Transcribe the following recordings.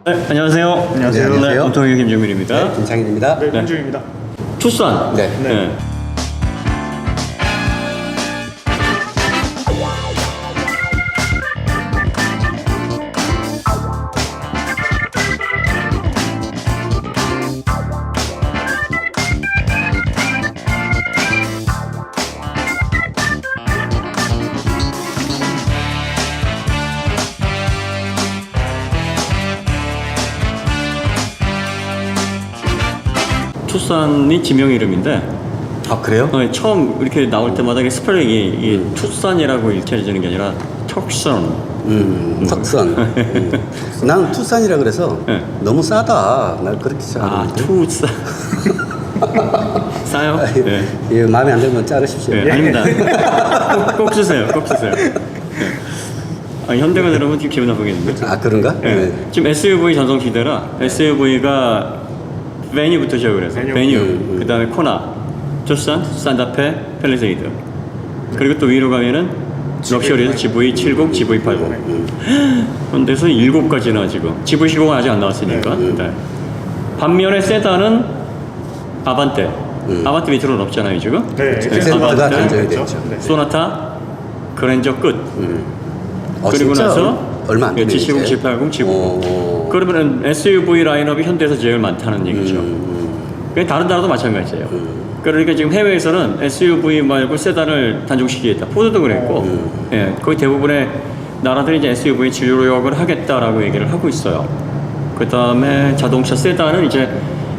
네, 안녕하세요. 안녕하세요. 네, 오토의 김정민입니다. 네, 김창희입니다. 네, 김중입니다. 투싼. 네. 네. 투싼이 지명 이름인데 아, 그래요? 처음 이렇게 나올 때마다 이게 스펠링이 이게 투싼이라고 읽혀지는 게 아니라 턱선. 턱선. 나는 투싼이라 그래서 네. 너무 싸다. 난 그렇게 생각하는데. 투싼. 싸요? 네. 예, 마음에 안 들면 자르십시오. 네, 아닙니다. 꼭 주세요. 꼭 주세요. 네. 현대가 들으면 지금 기분 나쁘겠는데? 아, 그런가? 네. 네. 지금 SUV 전성 시대라 SUV가 베뉴부터 시작을 해서 베뉴, 그 다음에 코나, 투싼, 산타페, 팰리세이드, 그리고 또 위로 가면은 럭셔리에서 GV70, GV80. 그런데서 7가지나 지금 GV10은 아직 안 나왔으니까. 네. 반면에 세단은 아반떼. 아반떼 밑으로는 없잖아요 지금. 네, 센터가 아반떼, 단정이 그렇죠. 됐죠. 네. 소나타, 그랜저 끝. 그리고 진짜 나서 얼마 안 되네. G70, 이제. G80, G90. 오. 그러면 SUV 라인업이 현대에서 제일 많다는 얘기죠. 다른 나라도 마찬가지예요. 그러니까 지금 해외에서는 SUV 말고 세단을 단종시키겠다. 포드도 그랬고, 예, 거의 대부분의 나라들이 이제 SUV 진료역을 하겠다라고 얘기를 하고 있어요. 그 다음에 자동차 세단은 이제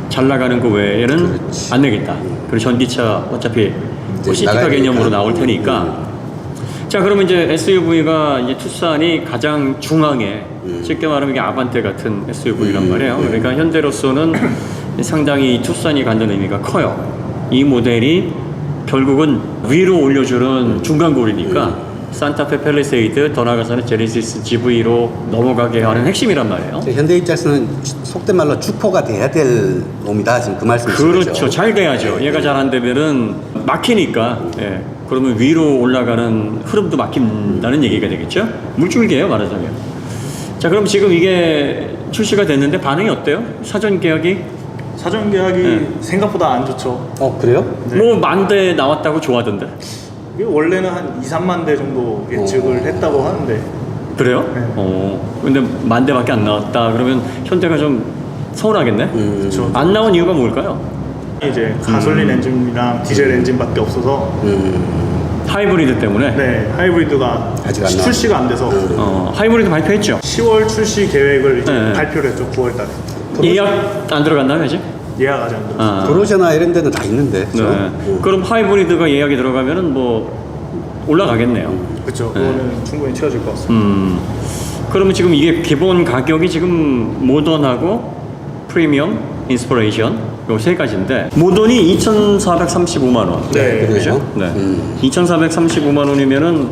잘 나가는 거 외에는 그렇지. 안 내겠다. 그리고 전기차 어차피 뭐 이제 시티카 나가야 개념으로 되니까. 나올 테니까. 자, 그러면 이제 SUV가 이제 투싼이 가장 중앙에 쉽게 말하면 이게 아반떼 같은 SUV란 말이에요. 그러니까 현대로서는 상당히 투싼이 갖는 의미가 커요. 이 모델이 결국은 위로 올려주는 중간고리니까 산타페 팰리세이드, 더 나아가서는 제네시스 GV로 넘어가게 하는 핵심이란 말이에요. 현대 입장에서는 속된 말로 주포가 돼야 될 놈이다. 지금 그 말씀이시죠? 그렇죠. 잘 돼야죠. 얘가 잘 안 되면은 막히니까. 예. 그러면 위로 올라가는 흐름도 막힌다는 얘기가 되겠죠. 물줄기예요, 말하자면. 자, 그럼 지금 이게 출시가 됐는데 반응이 어때요? 사전 계약이 사전 계약이 네. 생각보다 안 좋죠. 그래요? 네. 뭐 10,000대 나왔다고 좋아하던데. 이게 원래는 한 2, 3만 대 정도 예측을 했다고 하는데 그래요? 네. 근데 10,000대밖에 안 나왔다. 그러면 현대가 좀 서운하겠네. 그렇죠. 안 나온 이유가 뭘까요? 이제 가솔린 엔진이랑 디젤 엔진밖에 없어서 하이브리드 때문에. 네, 하이브리드가 아직 안 출시가 안 돼서 하이브리드 발표했죠. 10월 출시 계획을 이제 네. 발표를 했죠. 9월 달에. 예약 안 들어갔나요, 아직? 예약 아직 안 들었어요. 브로저나 이런 데는 다 있는데. 네. 그죠? 그럼 하이브리드가 예약이 들어가면은 뭐 올라가겠네요. 그렇죠. 그거는 충분히 채워질 것 같습니다. 그러면 지금 이게 기본 가격이 지금 모던하고 프리미엄, 인스퍼레이션 요 세 가지인데 모던이 2,435만 원. 네, 그죠? 네. 2,435만 원이면은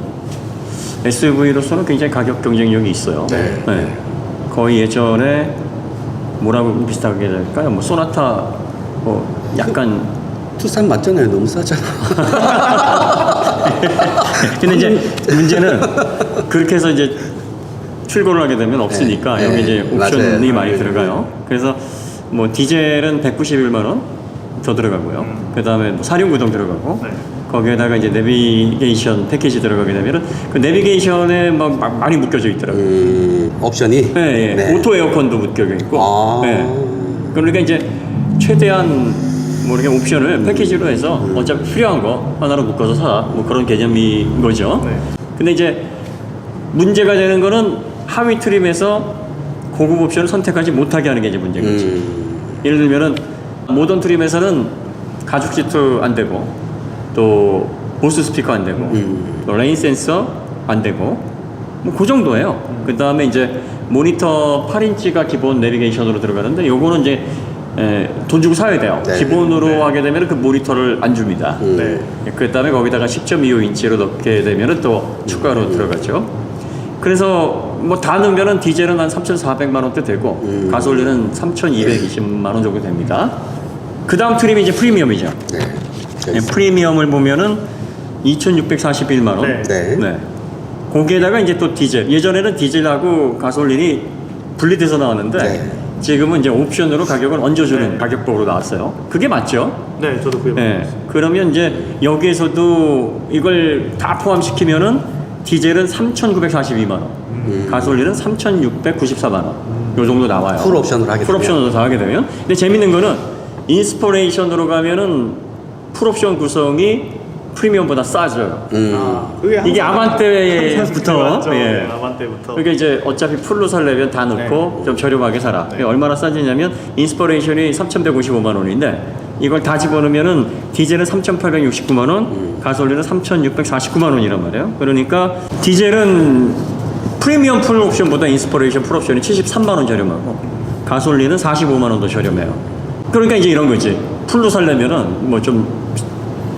SUV로서는 굉장히 가격 경쟁력이 있어요. 네. 거의 예전에 뭐라고 비슷하게 될까요? 뭐 소나타 뭐 약간 투싼 맞잖아요. 너무 싸잖아. 근데 이제 문제는 그렇게 해서 이제 출고를 하게 되면 없으니까 네. 여기 이제 옵션이 맞아요. 많이 들어가요. 그래서 뭐 디젤은 191만 원 더 들어가고요. 그 다음에 뭐 사륜구동 들어가고 네. 거기에다가 이제 내비게이션 패키지 들어가게 되면은 그 내비게이션에 막 많이 묶여져 있더라고요. 옵션이. 네, 네. 오토 에어컨도 묶여져 있고. 아. 네. 그러니까 이제 최대한 뭐 이렇게 옵션을 패키지로 해서 어차피 필요한 거 하나로 묶어서 사. 뭐 그런 개념인 거죠. 네. 근데 이제 문제가 되는 거는 하위 트림에서 고급 옵션을 선택하지 못하게 하는 게 이제 문제겠지. 예를 들면은 모던 트림에서는 가죽 시트 안 되고 또 보스 스피커 안 되고 또 레인 센서 안 되고 뭐 그 정도예요. 그 다음에 이제 모니터 8인치가 기본 내비게이션으로 들어가는데 요거는 이제 돈 주고 사야 돼요. 네. 기본으로 네. 하게 되면 그 모니터를 안 줍니다. 네. 그 다음에 거기다가 10.25인치로 넣게 되면 또 추가로 들어가죠. 그래서 뭐 다 넣으면은 디젤은 한 3,400만 원대 되고 가솔린은 3,220만 원 정도 됩니다. 그 다음 트림이 이제 프리미엄이죠. 네. 프리미엄을 보면은 2,641만 원. 네. 네. 거기에다가 이제 또 디젤. 예전에는 디젤하고 가솔린이 분리돼서 나왔는데 네. 지금은 이제 옵션으로 가격을 얹어주는 네. 가격법으로 나왔어요. 그게 맞죠? 네, 저도 그게 네. 맞았어요. 그러면 이제 여기에서도 이걸 다 포함시키면은 디젤은 3,942만 원, 가솔린은 3,694만 원, 요 정도 나와요. 풀 옵션으로 하게 풀 되면. 옵션으로 다 하게 되면. 근데 재밌는 거는 인스퍼레이션으로 가면은 풀 옵션 구성이 프리미엄보다 싸져요. 그게 이게 항상 아반떼부터, 맞죠. 예. 네, 아반떼부터. 그러니까 이제 어차피 풀로 살려면 다 넣고 좀 저렴하게 살아. 네. 얼마나 싸지냐면 인스퍼레이션이 3,155만 원인데 이걸 다 집어넣으면은 디젤은 3,869만 원, 가솔린은 3,649만 원이란 말이에요. 그러니까 디젤은 프리미엄 풀 옵션보다 인스퍼레이션 풀 옵션이 73만 원 저렴하고 가솔린은 45만 원 더 저렴해요. 그러니까 이제 이런 거지. 풀로 살려면은 뭐 좀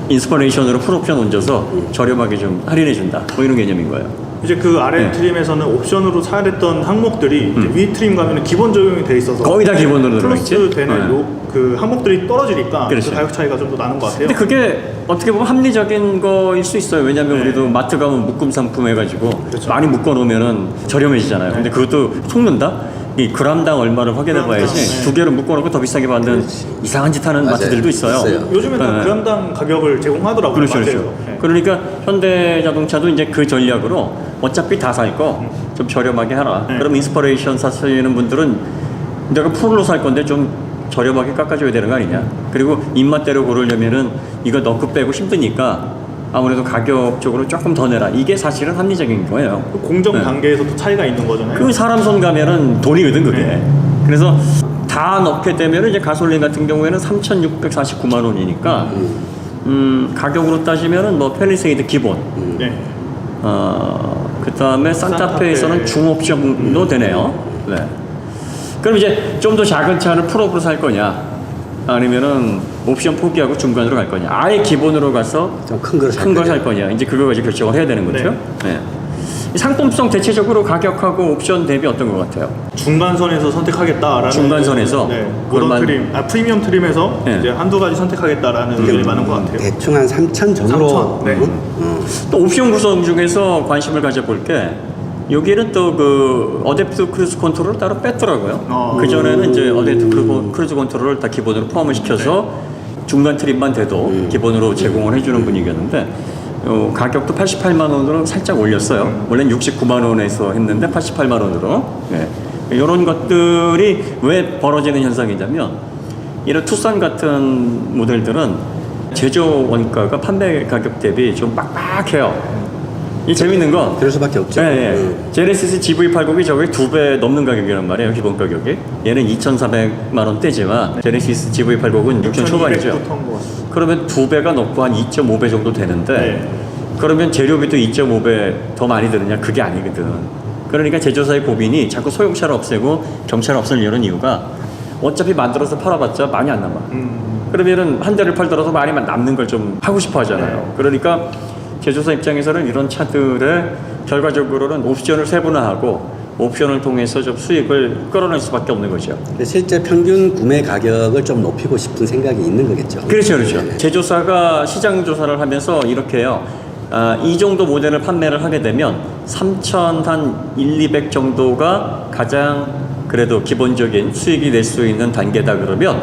인스퍼레이션으로 풀 옵션 얹어서 저렴하게 좀 할인해 준다. 뭐 이런 개념인 거예요. 이제 그 아래 네. 트림에서는 옵션으로 사야 됐던 항목들이 이제 위 트림 가면 기본 적용이 돼 있어서 거의 다 기본으로 들어있지. 플러스 되는 네. 그 항목들이 떨어지니까 그렇죠. 그 가격 차이가 좀 더 나는 것 같아요. 근데 그게 어떻게 보면 합리적인 거일 수 있어요. 왜냐면 네. 우리도 마트 가면 묶음 상품 해가지고 그렇죠. 많이 묶어 놓으면은 저렴해지잖아요. 근데 그것도 속는다? 이 그람당 얼마를 확인해 봐야지. 네. 두 개를 묶어 놓고 더 비싸게 받는 이상한 짓 하는 맞아요. 마트들도 있어요. 있어요. 요즘엔 다 네. 그람당 가격을 제공하더라고요. 그렇죠, 마트에서. 그렇죠. 네. 그러니까 현대자동차도 이제 그 전략으로 어차피 다 살 거 좀 저렴하게 하라. 네. 그럼 인스퍼레이션 사시는 분들은 내가 풀로 살 건데 좀 저렴하게 깎아줘야 되는 거 아니냐. 그리고 입맛대로 고르려면은 이거 넣고 빼고 힘드니까 아무래도 가격적으로 조금 더 내라. 이게 사실은 합리적인 거예요. 그 공정 네. 단계에서도 차이가 있는 거잖아요. 그 사람 손 가면은 돈이거든 그게. 네. 그래서 다 넣게 되면은 이제 가솔린 같은 경우에는 3,649만 원이니까 가격으로 따지면은 뭐 펠리세이드 기본, 네. 그 다음에 산타페에서는 산타페. 중옵션도 되네요. 네. 그럼 이제 좀 더 작은 차를 풀업으로 살 거냐, 아니면은 옵션 포기하고 중간으로 갈 거냐, 아예 기본으로 가서 좀 큰 걸 큰 걸 살 거냐, 이제 그거 가지고 결정을 해야 되는 거죠. 네. 이 상품성 대체적으로 가격하고 옵션 대비 어떤 것 같아요? 중간선에서 선택하겠다라는 중간선에서? 네. 모던 그러면- 트림, 프리미엄 트림에서 네. 이제 한두 가지 선택하겠다라는 의견이 많은 것 같아요. 대충 한 3천 전후로. 3,000, 네. 또 옵션 구성 중에서 관심을 가져볼 게 여기는 또 그 어댑티브 크루즈 컨트롤을 따로 뺐더라고요. 그 전에는 이제 어댑티브 크루즈 컨트롤을 다 기본으로 포함을 시켜서 중간 트림만 돼도 기본으로 제공을 해주는 분위기였는데 가격도 88만 원으로 살짝 올렸어요. 원래는 69만 원에서 했는데 88만 원으로. 네. 이런 것들이 왜 벌어지는 현상이냐면 이런 투싼 같은 모델들은 제조 원가가 판매 가격 대비 좀 빡빡해요. 이 재밌는 건 그럴 수밖에 없죠. 네, 제네시스 GV80이 저게 2배 넘는 가격이란 말이에요. 기본 가격이. 얘는 2,400만 원대지만 제네시스 GV80은 6천 초반이죠. 2,200부터인 것 같아요. 그러면 2배가 넘고 한 2.5배 정도 되는데 네. 그러면 재료비도 2.5배 더 많이 드느냐? 그게 아니거든. 그러니까 제조사의 고민이 자꾸 소형차를 없애고 경차를 없애려는 이유가 어차피 만들어서 팔아봤자 많이 안 남아. 그러면은 한 대를 팔더라도 많이 남는 걸 좀 하고 싶어 하잖아요. 그러니까 제조사 입장에서는 이런 차들의 결과적으로는 옵션을 세분화하고 옵션을 통해서 좀 수익을 끌어낼 수밖에 없는 거죠. 근데 실제 평균 구매 가격을 좀 높이고 싶은 생각이 있는 거겠죠. 그렇죠, 그렇죠. 제조사가 시장 조사를 하면서 이렇게 해요. 이 정도 모델을 판매를 하게 되면 3,000 한 200 정도가 가장 그래도 기본적인 수익이 낼 수 있는 단계다 그러면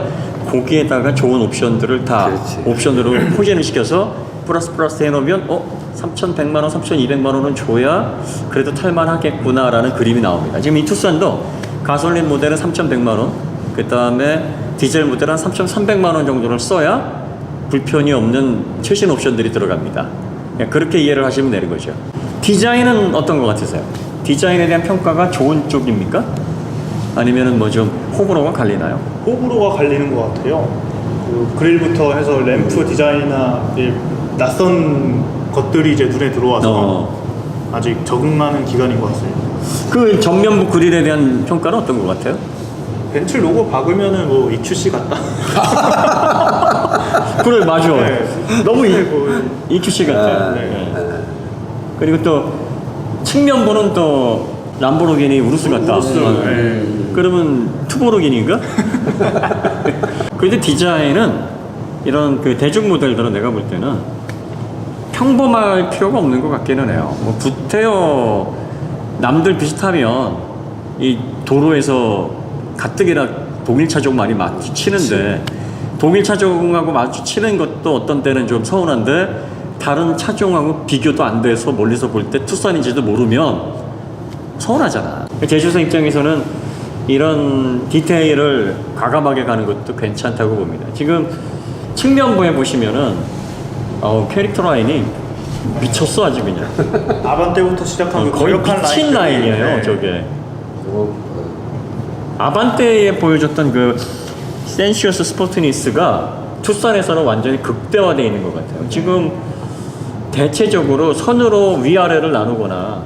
거기에다가 좋은 옵션들을 다 그렇지. 옵션으로 포진을 시켜서 플러스 해놓으면 3,100만 원, 3,200만 원은 줘야 그래도 탈만하겠구나라는 그림이 나옵니다. 지금 이 투싼도 가솔린 모델은 3,100만 원, 그 다음에 디젤 모델은 한 3,300만 원 정도를 써야 불편이 없는 최신 옵션들이 들어갑니다. 그렇게 이해를 하시면 되는 거죠. 디자인은 어떤 것 같으세요? 디자인에 대한 평가가 좋은 쪽입니까? 아니면은 뭐 좀 호불호가 갈리나요? 호불호가 갈리는 것 같아요. 그 그릴부터 해서 램프 디자인이나 이 낯선 것들이 이제 눈에 들어와서 아직 적응하는 기간인 것 같습니다. 그 전면부 그릴에 대한 평가는 어떤 것 같아요? 벤츠 로고 박으면은 뭐 EQC 같다. 그래, 맞아. 네. 너무 뭐, EQC 같아요. 네. 그리고 또 측면부는 또 람보르기니 우루스 같다. 그러면 투보르기니인가? 그런데 디자인은 이런 그 대중 모델들은 내가 볼 때는 평범할 필요가 없는 것 같기는 해요. 뭐 구태여 남들 비슷하면 이 도로에서 가뜩이나 독일 차종 많이 마주치는데 독일 차종하고 마주치는 것도 어떤 때는 좀 서운한데 다른 차종하고 비교도 안 돼서 멀리서 볼 때 투싼인지도 모르면 서운하잖아. 제조사 입장에서는 이런 디테일을 과감하게 가는 것도 괜찮다고 봅니다. 지금 측면부에 보시면은 캐릭터 라인이 미쳤어 아주 그냥. 아반떼부터 시작한 그 거의 거역한 미친 라인들이, 라인이에요 네. 저게. 아반떼에 보여줬던 그 센시어스 스포트니스가 투싼에서는 완전히 극대화되어 있는 것 같아요. 지금 대체적으로 선으로 위아래를 나누거나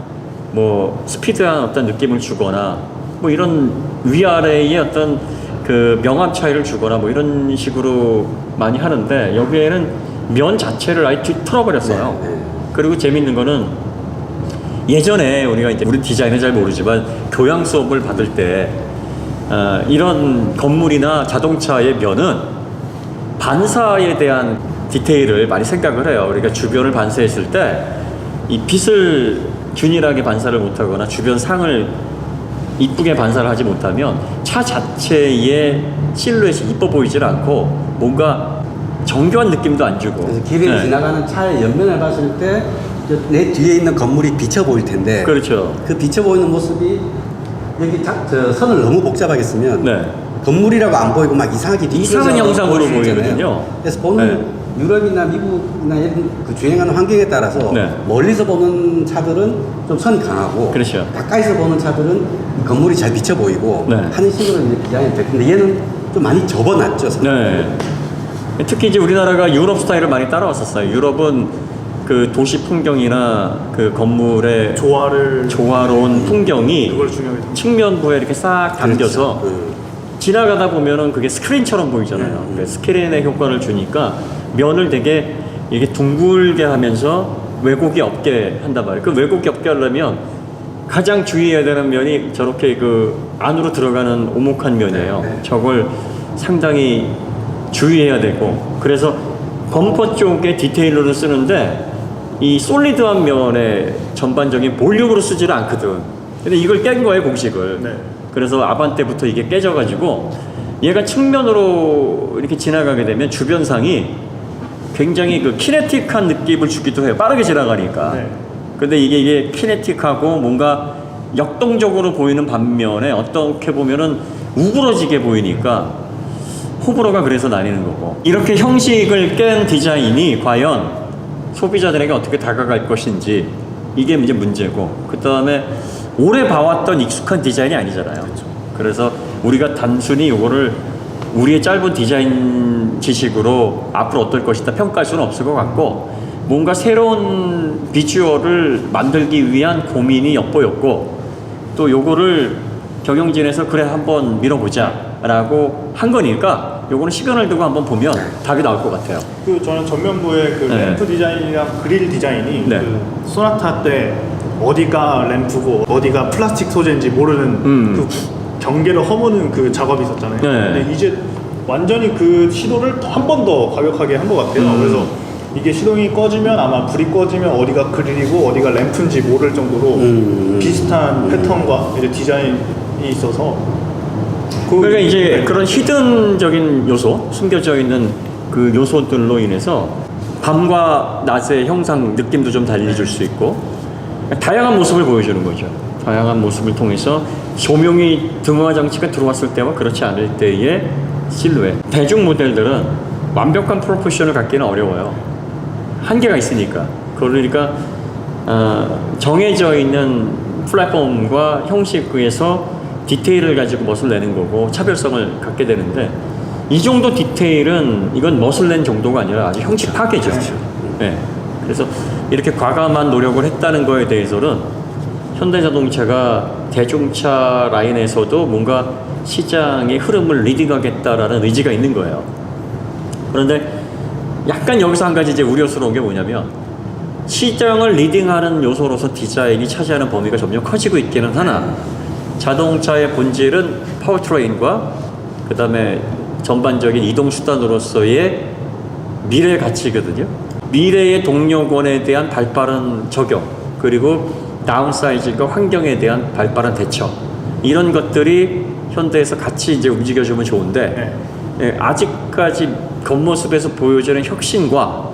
뭐 스피드한 어떤 느낌을 주거나 뭐 이런 위아래의 어떤 그 명암 차이를 주거나 뭐 이런 식으로 많이 하는데 여기에는 면 자체를 아예 뒤틀어버렸어요. 네, 네. 그리고 재밌는 거는 예전에 우리가 이제 우리 디자인은 잘 모르지만 교양 수업을 받을 때 이런 건물이나 자동차의 면은 반사에 대한 디테일을 많이 생각을 해요. 우리가 주변을 반사했을 때 이 빛을 균일하게 반사를 못하거나 주변 상을 이쁘게 반사를 하지 못하면 차 자체의 실루엣이 이뻐 보이질 않고 뭔가 정교한 느낌도 안 주고. 그래서 길을 네. 지나가는 차의 옆면을 봤을 때 내 뒤에 있는 건물이 비쳐 보일 텐데 그렇죠. 그 비쳐 보이는 모습이 여기 저 선을 너무 복잡하게 쓰면 네. 건물이라고 안 보이고 막 이상하게 이상한 뒤틀어서 형상으로 보일 수 있잖아요. 보이거든요. 그래서 보는 유럽이나 미국이나 이런 그 주행하는 환경에 따라서 네. 멀리서 보는 차들은 좀 선이 강하고 그렇죠. 가까이서 보는 차들은 건물이 잘 비쳐 보이고 네. 하는 식으로 이제 디자인이 됐는데 얘는 좀 많이 접어놨죠. 선을. 네. 특히 이제 우리나라가 유럽 스타일을 많이 따라왔었어요. 유럽은 그 도시 풍경이나 그 건물의 조화로운 풍경이 그걸 중요하게 측면부에 이렇게 싹 담겨서 그렇죠. 지나가다 보면은 그게 스크린처럼 보이잖아요. 그 스크린의 효과를 주니까 면을 되게 이게 둥글게 하면서 왜곡이 없게 한단 말이에요. 그 왜곡이 없게 하려면 가장 주의해야 되는 면이 저렇게 그 안으로 들어가는 오목한 면이에요. 네. 저걸 상당히 주의해야 되고 그래서 범퍼 쪽에 디테일러를 쓰는데 이 솔리드한 면의 전반적인 볼륨으로 쓰지를 않거든. 근데 이걸 깬 거예요 공식을. 네. 그래서 아반떼부터 이게 깨져가지고 얘가 측면으로 이렇게 지나가게 되면 주변상이 굉장히 그 키네틱한 느낌을 주기도 해요. 빠르게 지나가니까. 네. 근데 이게 키네틱하고 뭔가 역동적으로 보이는 반면에 어떻게 보면은 우그러지게 보이니까 호불호가 그래서 나뉘는 거고. 이렇게 형식을 깬 디자인이 과연 소비자들에게 어떻게 다가갈 것인지 이게 이제 문제고 그 다음에 오래 봐왔던 익숙한 디자인이 아니잖아요. 그래서 우리가 단순히 이거를 우리의 짧은 디자인 지식으로 앞으로 어떨 것이다 평가할 수는 없을 것 같고 뭔가 새로운 비주얼을 만들기 위한 고민이 엿보였고 또 요거를 경영진에서 그래 한번 밀어보자 라고 한 거니까 요거는 시간을 두고 한번 보면 답이 나올 것 같아요. 그 저는 전면부의 그 네. 램프 디자인이랑 그릴 디자인이 네. 그 소나타 때 어디가 램프고 어디가 플라스틱 소재인지 모르는 그 경계를 허무는 그 작업이 있었잖아요. 네. 근데 이제 완전히 그 시도를 한 번 더 과격하게 한 것 같아요. 그래서 이게 시동이 꺼지면 아마 불이 꺼지면 어디가 그릴이고 어디가 램프인지 모를 정도로 비슷한 패턴과 이제 디자인이 있어서 그러니까 이제 네. 그런 히든적인 요소, 숨겨져 있는 그 요소들로 인해서 밤과 낮의 형상 느낌도 좀 달리줄 수 있고 다양한 모습을 보여주는 거죠. 다양한 모습을 통해서 조명이 등화 장치가 들어왔을 때와 그렇지 않을 때의 실루엣. 대중 모델들은 완벽한 프로포션을 갖기는 어려워요. 한계가 있으니까. 그러니까 정해져 있는 플랫폼과 형식에서 디테일을 가지고 멋을 내는 거고 차별성을 갖게 되는데 이 정도 디테일은 이건 멋을 낸 정도가 아니라 아주 형식 파괴죠. 네. 그래서 이렇게 과감한 노력을 했다는 거에 대해서는 현대자동차가 대중차 라인에서도 뭔가 시장의 흐름을 리딩하겠다라는 의지가 있는 거예요. 그런데 약간 여기서 한 가지 이제 우려스러운 게 뭐냐면 시장을 리딩하는 요소로서 디자인이 차지하는 범위가 점점 커지고 있기는 하나 자동차의 본질은 파워트레인과 그 다음에 전반적인 이동수단으로서의 미래 가치거든요. 미래의 동력원에 대한 발빠른 적용 그리고 다운사이징과 환경에 대한 발빠른 대처 이런 것들이 현대에서 같이 이제 움직여주면 좋은데 예, 아직까지 겉모습에서 보여지는 혁신과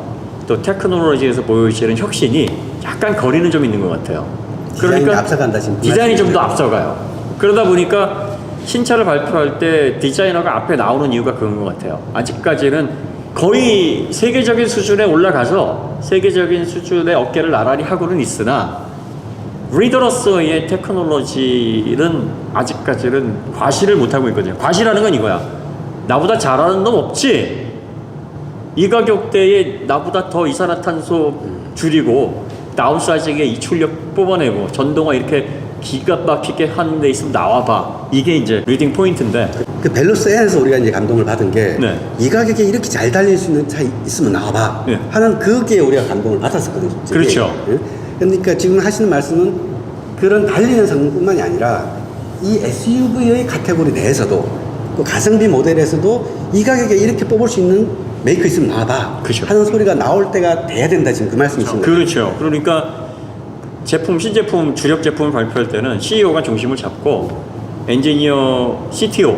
또 테크놀로지에서 보여지는 혁신이 약간 거리는 좀 있는 것 같아요. 디자인이 앞서간다 지금. 디자인이 좀 더 앞서가요. 그러다 보니까 신차를 발표할 때 디자이너가 앞에 나오는 이유가 그런 것 같아요. 아직까지는 거의 세계적인 수준에 올라가서 세계적인 수준의 어깨를 나란히 하고는 있으나 리더로서의 테크놀로지는 아직까지는 과시를 못하고 있거든요. 과시라는 건 이거야. 나보다 잘하는 놈 없지? 이 가격대에 나보다 더 이산화탄소 줄이고 다운사이징에 이출력 뽑아내고 전동화 이렇게 기가 막히게 하는 데 있으면 나와봐. 이게 이제 리딩 포인트인데 그 벨로스 N에서 우리가 이제 감동을 받은 게 이 네. 가격에 이렇게 잘 달릴 수 있는 차 있으면 나와봐 네. 하는 그게 우리가 감동을 받았었거든요. 솔직히. 그렇죠. 예? 그러니까 지금 하시는 말씀은 그런 달리는 성능뿐만이 아니라 이 SUV의 카테고리 내에서도 또 가성비 모델에서도 이 가격에 이렇게 뽑을 수 있는 메이커 있으면 나와봐 그렇죠. 하는 소리가 나올 때가 돼야 된다 지금 그 말씀이신 거예요. 그렇죠. 그러니까 제품, 신제품, 주력 제품을 발표할 때는 CEO가 중심을 잡고 엔지니어, CTO,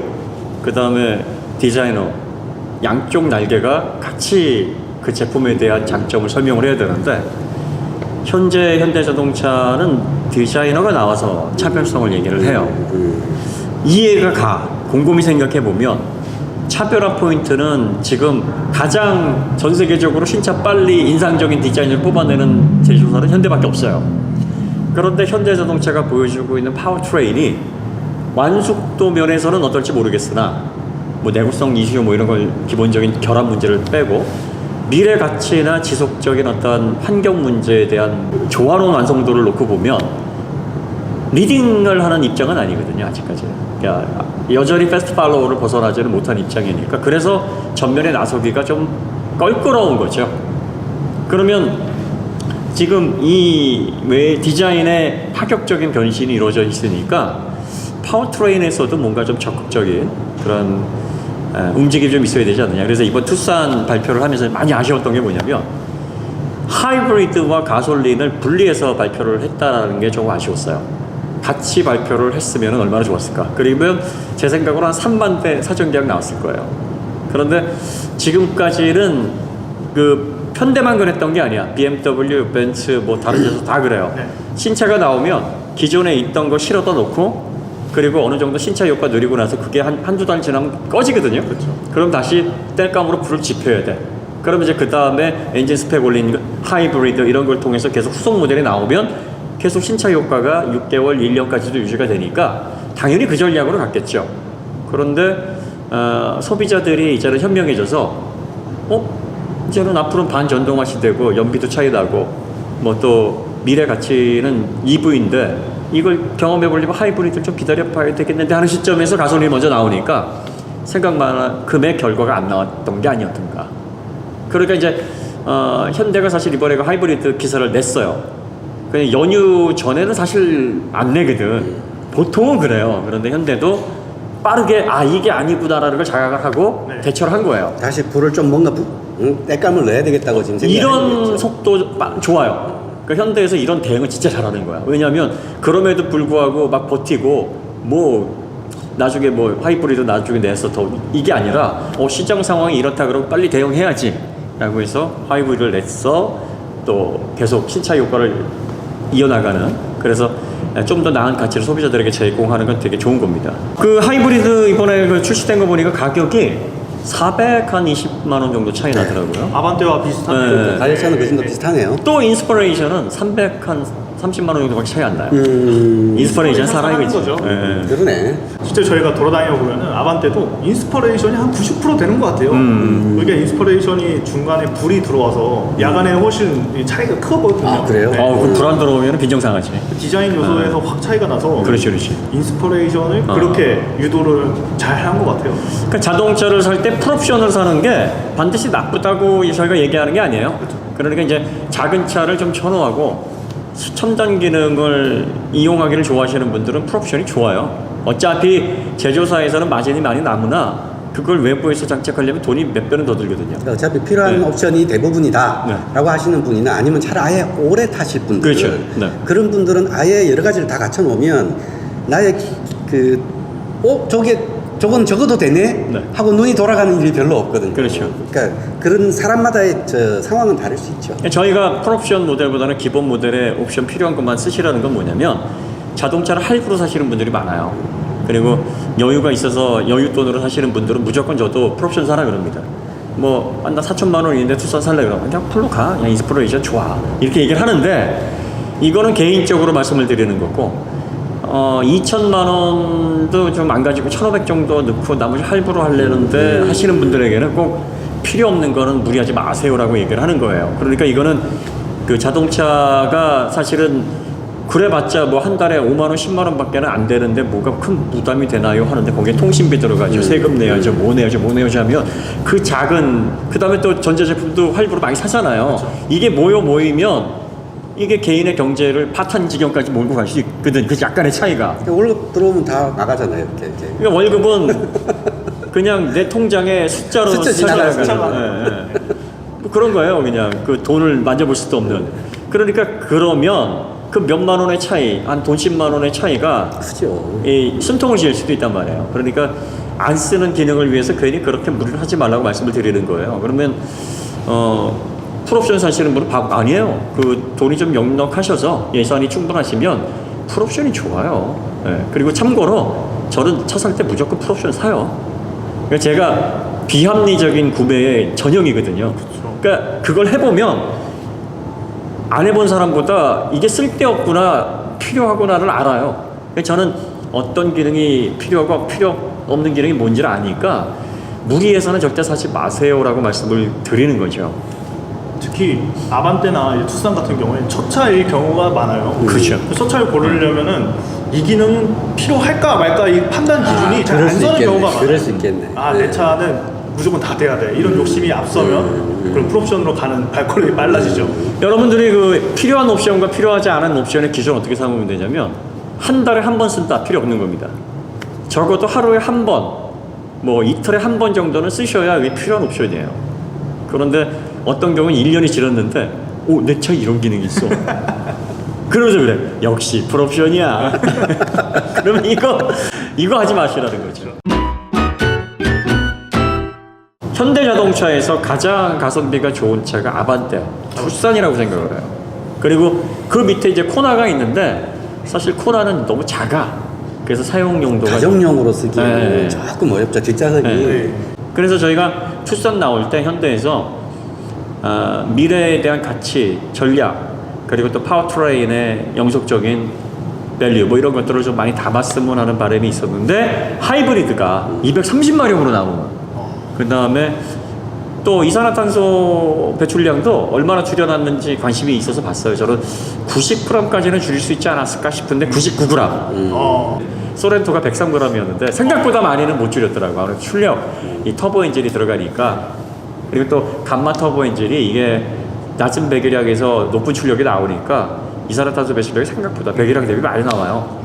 그 다음에 디자이너 양쪽 날개가 같이 그 제품에 대한 장점을 설명을 해야 되는데 현재 현대자동차는 디자이너가 나와서 차별성을 얘기를 해요. 이해가 가. 곰곰이 생각해 보면 차별화 포인트는 지금 가장 전 세계적으로 신차 빨리 인상적인 디자인을 뽑아내는 제조사는 현대밖에 없어요. 그런데 현대자동차가 보여주고 있는 파워트레인이 완숙도 면에서는 어떨지 모르겠으나 뭐 내구성 이슈 뭐 이런 걸 기본적인 결함 문제를 빼고 미래 가치나 지속적인 어떤 환경 문제에 대한 조화로운 완성도를 놓고 보면 리딩을 하는 입장은 아니거든요. 아직까지. 그러니까 여전히 패스트 팔로우를 벗어나지는 못한 입장이니까 그래서 전면에 나서기가 좀 껄끄러운 거죠. 그러면 지금 이 외 디자인의 파격적인 변신이 이루어져 있으니까 파워트레인에서도 뭔가 좀 적극적인 그런 움직임이 좀 있어야 되지 않느냐. 그래서 이번 투싼 발표를 하면서 많이 아쉬웠던 게 뭐냐면 하이브리드와 가솔린을 분리해서 발표를 했다는 게 조금 아쉬웠어요. 같이 발표를 했으면 얼마나 좋았을까. 그러면 제 생각으로 한 3만 대 사전계약 나왔을 거예요. 그런데 지금까지는 그 현대만 그랬던 게 아니야. BMW, 벤츠 뭐 다른 데서 다 그래요. 신차가 나오면 기존에 있던 거 실어다 놓고 그리고 어느 정도 신차 효과 누리고 나서 그게 한두 달 지나면 꺼지거든요. 그렇죠. 그럼 다시 땔감으로 불을 지펴야 돼. 그러면 이제 그 다음에 엔진 스펙 올린 하이브리드 이런 걸 통해서 계속 후속 모델이 나오면 계속 신차 효과가 6개월, 1년까지도 유지가 되니까 당연히 그 전략으로 갔겠죠. 그런데 소비자들이 이제는 현명해져서 이제는 앞으로는 반전동화 시대고 연비도 차이 나고 뭐 또 미래 가치는 EV인데 이걸 경험해 보려면 하이브리드를 좀 기다려 봐야 되겠는데 하는 시점에서 가솔린이 먼저 나오니까 생각만큼의 결과가 안 나왔던 게 아니었던가. 그러니까 이제 현대가 사실 이번에 그 하이브리드 기사를 냈어요. 그냥 연휴 전에는 사실 안 내거든. 보통은 그래요. 그런데 현대도 빠르게 이게 아니구나라는 걸 자각하고 대처를 한 거예요. 다시 불을 좀 뭔가 땔감을 넣어야 되겠다고 지금 생각하는 이런 거죠. 속도 좋아요. 그러니까 현대에서 이런 대응을 진짜 잘하는 거야. 왜냐하면 그럼에도 불구하고 막 버티고 뭐 나중에 뭐 하이브리드 나중에 내서 더 이게 아니라 시장 상황이 이렇다 그러고 빨리 대응해야지 라고 해서 하이브리드를 냈어. 또 계속 신차 효과를 이어나가는, 그래서 좀 더 나은 가치를 소비자들에게 제공하는 건 되게 좋은 겁니다. 그 하이브리드 이번에 그 출시된 거 보니까 가격이 420만 원 정도 차이 나더라고요. 아반떼와 비슷한. 네. 가격차는 그 정도 비슷하네요. 또 인스퍼레이션은 330만 원 정도밖에 차이 안 나요. 인스퍼레이션 살아있지. 거죠. 그러네. 실제 저희가 돌아다녀 보면은 아반떼도 인스퍼레이션이 한 90% 되는 것 같아요. 그러니까 인스퍼레이션이 중간에 불이 들어와서 야간에 훨씬 차이가 커 보거든요. 아, 그래요? 그 불 안 들어오면 빈정상하지. 디자인 요소에서 확 차이가 나서 그렇지, 그렇지. 인스퍼레이션을 그렇게 유도를 잘 한 것 같아요. 그러니까 자동차를 살 때 풀옵션을 사는 게 반드시 나쁘다고 저희가 얘기하는 게 아니에요. 그러니까 이제 작은 차를 좀 선호하고 첨단 기능을 이용하기를 좋아하시는 분들은 풀옵션이 좋아요. 어차피 제조사에서는 마진이 많이 남으나 그걸 외부에서 장착하려면 돈이 몇 배는 더 들거든요. 그러니까 어차피 필요한 옵션이 대부분이다 라고 하시는 분이나 아니면 차를 아예 오래 타실 분들, 그렇죠. 그런 분들은 아예 여러 가지를 다 갖춰 놓으면 나의 저건 적어도 되네? 네. 하고 눈이 돌아가는 일이 별로 없거든요. 그렇죠. 그러니까 그런 사람마다의 상황은 다를 수 있죠. 저희가 풀옵션 모델보다는 기본 모델에 옵션 필요한 것만 쓰시라는 건 뭐냐면 자동차를 할부로 사시는 분들이 많아요. 그리고 여유가 있어서 여윳돈으로 사시는 분들은 무조건 저도 풀옵션 사라 그럽니다. 뭐, 나 4천만 원인데 투싼 살래 그러면 그냥 풀로 가. 그냥 인스피레이션 좋아. 이렇게 얘기를 하는데 이거는 개인적으로 말씀을 드리는 거고 2천만 원도 좀 안 가지고 1,500 정도 넣고 나머지 할부로 하려는데 하시는 분들에게는 꼭 필요 없는 거는 무리하지 마세요라고 얘기를 하는 거예요. 그러니까 이거는 그 자동차가 사실은 그래봤자 뭐 한 달에 5만 원, 10만 원밖에는 안 되는데 뭐가 큰 부담이 되나요? 하는데 거기에 통신비 들어가죠, 세금 내야죠, 뭐 내야죠 하면 그 작은 그다음에 또 전자제품도 할부로 많이 사잖아요. 그렇죠. 이게 모이면 이게 개인의 경제를 파탄 지경까지 몰고 갈 수 있거든. 그 약간의 차이가. 그러니까 월급 들어오면 다 나가잖아요. 이렇게. 그러니까 월급은 그냥 내 통장에 숫자로 숫자 써져야 지나가는 가는 뭐 그런 거예요. 그냥 그 돈을 만져볼 수도 없는. 그러니까 그러면 그 몇만 원의 차이, 한 돈 10만 원의 차이가 크죠. 이 숨통을 지을 수도 있단 말이에요. 그러니까 안 쓰는 기능을 위해서 괜히 그렇게 무리를 하지 말라고 말씀을 드리는 거예요. 그러면 풀옵션 사시는 분은 바보 아니에요. 그 돈이 좀 넉넉하셔서 예산이 충분하시면 풀옵션이 좋아요. 예. 그리고 참고로 저는 차 살 때 무조건 풀옵션 사요. 그러니까 제가 비합리적인 구매의 전형이거든요. 그러니까 그걸 해보면 안 해본 사람보다 이게 쓸데없구나 필요하구나를 알아요. 그러니까 저는 어떤 기능이 필요하고 필요 없는 기능이 뭔지를 아니까 무리해서는 절대 사지 마세요라고 말씀을 드리는 거죠. 특히 아반떼나 이 투싼 같은 경우에 첫 차일 경우가 많아요. 그렇죠. 첫 차를 고르려면은 이 기능은 필요할까 말까 이 판단 기준이 잘 안 서는 경우가 많아요. 그럴 수 있겠네. 내 차는 무조건 다 돼야 돼. 이런 욕심이 앞서면 그럼 풀옵션으로 가는 발걸음이 빨라지죠. 여러분들이 그 필요한 옵션과 필요하지 않은 옵션의 기준을 어떻게 삼으면 되냐면 한 달에 한 번 쓴다 필요 없는 겁니다. 적어도 하루에 한 번, 뭐 이틀에 한 번 정도는 쓰셔야 이게 필요한 옵션이에요. 그런데 어떤 경우는 1년이 지났는데 내 차에 이런 기능이 있어. 그러면서 그래. 역시 풀옵션이야. 그러면 이거 하지 마시라는 거죠. 현대자동차에서 가장 가성비가 좋은 차가 아반떼, 투싼이라고 생각을 해요. 그리고 그 밑에 이제 코나가 있는데 사실 코나는 너무 작아. 그래서 사용 용도가 가정용으로 쓰기에는 네. 조금 어렵죠. 뒷좌석이. 네. 그래서 저희가 투싼 나올 때 현대에서 미래에 대한 가치, 전략, 그리고 또 파워트레인의 영속적인 밸류 뭐 이런 것들을 좀 많이 담았으면 하는 바람이 있었는데 하이브리드가 230마력으로 나오는 그 다음에 또 이산화탄소 배출량도 얼마나 줄여놨는지 관심이 있어서 봤어요. 저는 90g까지는 줄일 수 있지 않았을까 싶은데 99g. 소렌토가 103g이었는데 생각보다 많이는 못 줄였더라고요. 아무래도 출력, 이 터보 엔진이 들어가니까. 그리고 또 감마 터보 엔진이 이게 낮은 배기량에서 높은 출력이 나오니까 이산화탄소 배출량이 생각보다 배기량 대비 많이 나와요.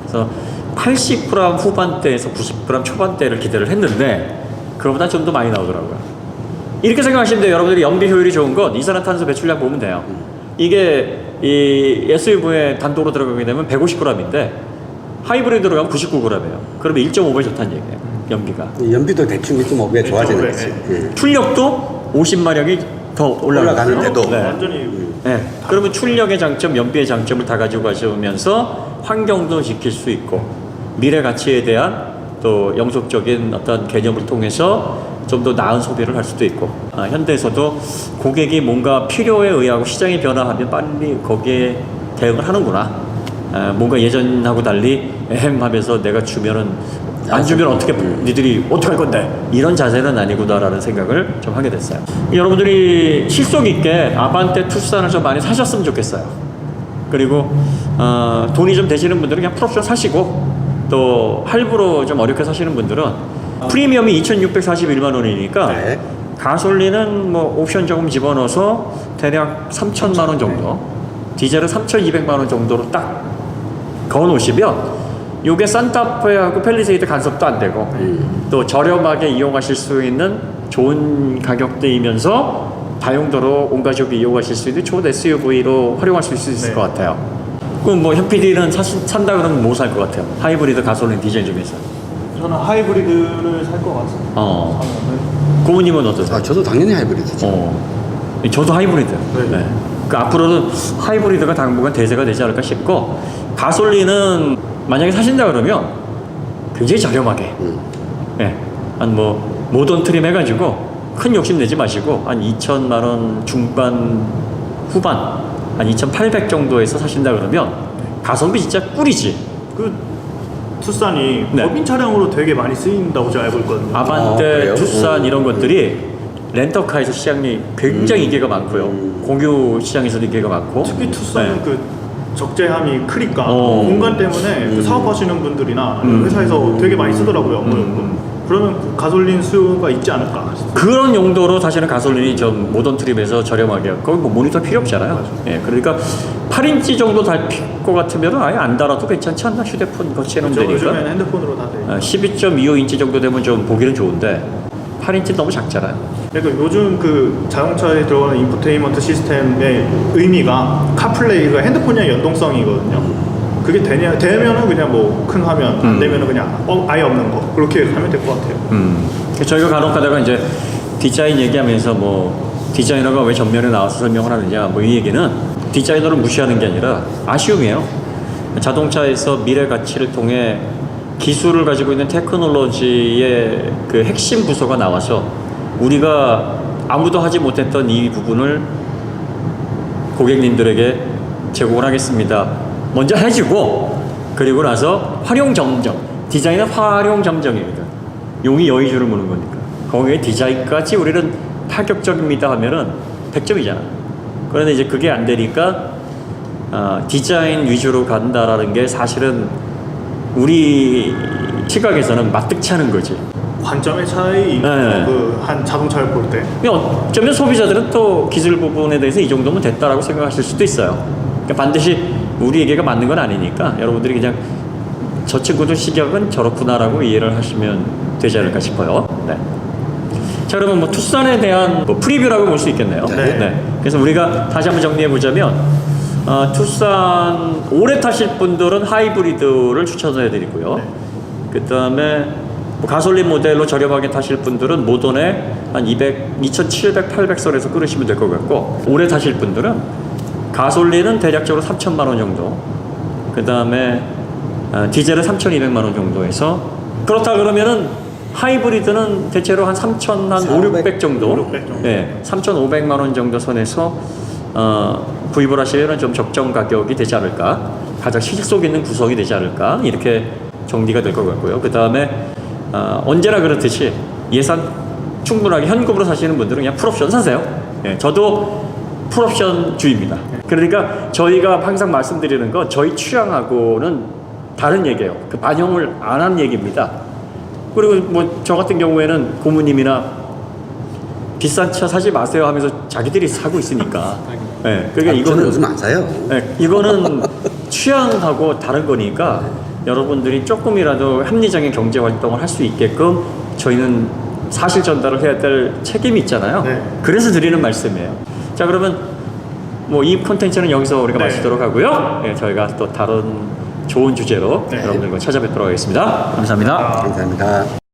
그래서 80g 후반대에서 90g 초반대를 기대를 했는데 그거보다 좀 더 많이 나오더라고요. 이렇게 생각하시면 돼요. 여러분들이 연비 효율이 좋은 건 이산화탄소 배출량 보면 돼요. 이게 이 SUV에 단독으로 들어가게 되면 150g인데 하이브리드로 가면 99g이에요. 그러면 1.5배 좋다는 얘기예요. 연비가. 연비도 대충 1.5배 좋아지는 네. 거지. 출력도 50마력이 더 올라가는데도. 올라가는데도. 완전히 네. 그러면 출력의 장점, 연비의 장점을 다 가지고 가시면서 환경도 지킬 수 있고 미래 가치에 대한 또 영속적인 어떤 개념을 통해서 좀 더 나은 소비를 할 수도 있고 현대에서도 고객이 뭔가 필요에 의하고 시장이 변화하면 빨리 거기에 대응을 하는구나. 뭔가 예전하고 달리 하면서 내가 주면은 안 주면 어떻게 니들이 어떻게 할 건데 이런 자세는 아니구나라는 생각을 좀 하게 됐어요. 여러분들이 실속 있게 아반떼 투싼을 좀 많이 사셨으면 좋겠어요. 그리고 돈이 좀 되시는 분들은 그냥 풀옵션 사시고 또 할부로 좀 어렵게 사시는 분들은 프리미엄이 2,641만 원이니까 네. 가솔린은 뭐 옵션 조금 집어넣어서 대략 3천만 원 정도, 디젤은 3,200만 원 정도로 딱 거놓으시면 요게 산타페하고 팰리세이드 간섭도 안 되고 또 저렴하게 이용하실 수 있는 좋은 가격대이면서 다용도로 온 가족이 이용하실 수 있는 좋은 SUV로 활용할 수 있을 것 같아요. 그럼 뭐 현PD는 산다 그러면 뭐 살 것 같아요? 하이브리드 가솔린 디젤 중에서. 저는 하이브리드를 살 것 같습니다. 사면은. 고모님은 어떠세요? 아, 저도 당연히 하이브리드죠. 저도 하이브리드. 네. 그 앞으로는 하이브리드가 당분간 대세가 되지 않을까 싶고, 가솔린은 만약에 사신다 그러면 굉장히 저렴하게, 한 뭐 모던 트림 해가지고 큰 욕심 내지 마시고 한 2천만 원 중반 후반, 한 2,800 정도에서 사신다 그러면 가성비 진짜 꿀이지. 그 투싼이 네. 법인 차량으로 되게 많이 쓰인다고 제가 알고 있거든요. 아반떼, 그래요? 투싼 이런 것들이 렌터카에서 시장이 굉장히 인기가 많고요. 공유 시장에서도 인기가 많고. 특히 투싼은 네. 그 적재함이 크니까 어. 공간 때문에 그 사업하시는 분들이나 회사에서 되게 많이 쓰더라고요. 그러면 그 가솔린 수요가 있지 않을까 싶습니다. 그런 용도로 사실은 가솔린이 좀 모던 트립에서 저렴하게, 거기 뭐 모니터 필요 없잖아요. 예, 그러니까 8인치 정도 달 것 같으면 아예 안 달아도 괜찮지 않나? 휴대폰 거치해놓으면 되니까. 요즘에는 핸드폰으로 다 돼요. 12.25인치 정도 되면 좀 보기는 좋은데 8인치 너무 작잖아요. 그러니까 요즘 그 자동차에 들어가는 인포테인먼트 시스템의 의미가 카플레이가 핸드폰이랑 연동성이거든요. 그게 되면은 그냥 뭐 큰 화면, 안 되면은 그냥 아예 없는 거 그렇게 하면 될 것 같아요. 저희가 간혹 가다가 이제 디자인 얘기하면서 뭐 디자이너가 왜 전면에 나와서 설명을 하느냐 뭐 이 얘기는 디자이너를 무시하는 게 아니라 아쉬움이에요. 자동차에서 미래 가치를 통해 기술을 가지고 있는 테크놀로지의 그 핵심 부서가 나와서 우리가 아무도 하지 못했던 이 부분을 고객님들에게 제공을 하겠습니다. 먼저 해주고 그리고 나서 활용 점정, 디자인은 활용 점정이거든. 용이 여의주를 무는 거니까 거기에 디자인까지 우리는 파격적입니다 하면은 100점이잖아. 그런데 이제 그게 안 되니까 디자인 위주로 간다라는 게 사실은 우리 시각에서는 마뜩치 않은 거지. 관점의 차이, 네. 한 자동차를 볼 때. 어쩌면 소비자들은 또 기술 부분에 대해서 이 정도면 됐다라고 생각하실 수도 있어요. 그러니까 반드시 우리에게가 맞는 건 아니니까 여러분들이 그냥 저 친구들 시각은 저렇구나라고 이해를 하시면 되지 않을까 싶어요. 네. 자, 그러면 뭐 투싼에 대한 뭐 프리뷰라고 볼 수 있겠네요. 네. 그래서 우리가 다시 한번 정리해 보자면 투싼 오래 타실 분들은 하이브리드를 추천해 드리고요. 그 다음에 뭐 가솔린 모델로 저렴하게 타실 분들은 모던에 한 2,700, 800선에서 끌으시면 될 것 같고, 오래 타실 분들은 가솔린은 대략적으로 3,000만 원 정도, 그 다음에 디젤은 3,200만 원 정도에서, 그렇다 그러면은 하이브리드는 대체로 한 3,500 정도, 500 정도. 예, 3,500만 원 정도 선에서 구입을 하시면 좀 적정 가격이 되지 않을까, 가장 실속 있는 구성이 되지 않을까, 이렇게 정리가 될 것 같고요. 그 다음에 언제나 그렇듯이 예산 충분하게 현금으로 사시는 분들은 그냥 풀옵션 사세요. 예, 저도 풀옵션 주의입니다. 그러니까 저희가 항상 말씀드리는 거 저희 취향하고는 다른 얘기예요. 그 반영을 안 한 얘기입니다. 그리고 뭐 저 같은 경우에는 고모님이나 비싼 차 사지 마세요 하면서 자기들이 사고 있으니까. 예, 그러니까 저는 이거는 요즘 안 사요. 예, 이거는 취향하고 다른 거니까 여러분들이 조금이라도 합리적인 경제 활동을 할 수 있게끔 저희는 사실 전달을 해야 될 책임이 있잖아요. 네. 그래서 드리는 말씀이에요. 자, 그러면 뭐 이 콘텐츠는 여기서 우리가 마치도록 하고요. 예, 저희가 또 다른 좋은 주제로 여러분들과 찾아뵙도록 하겠습니다. 감사합니다. 감사합니다.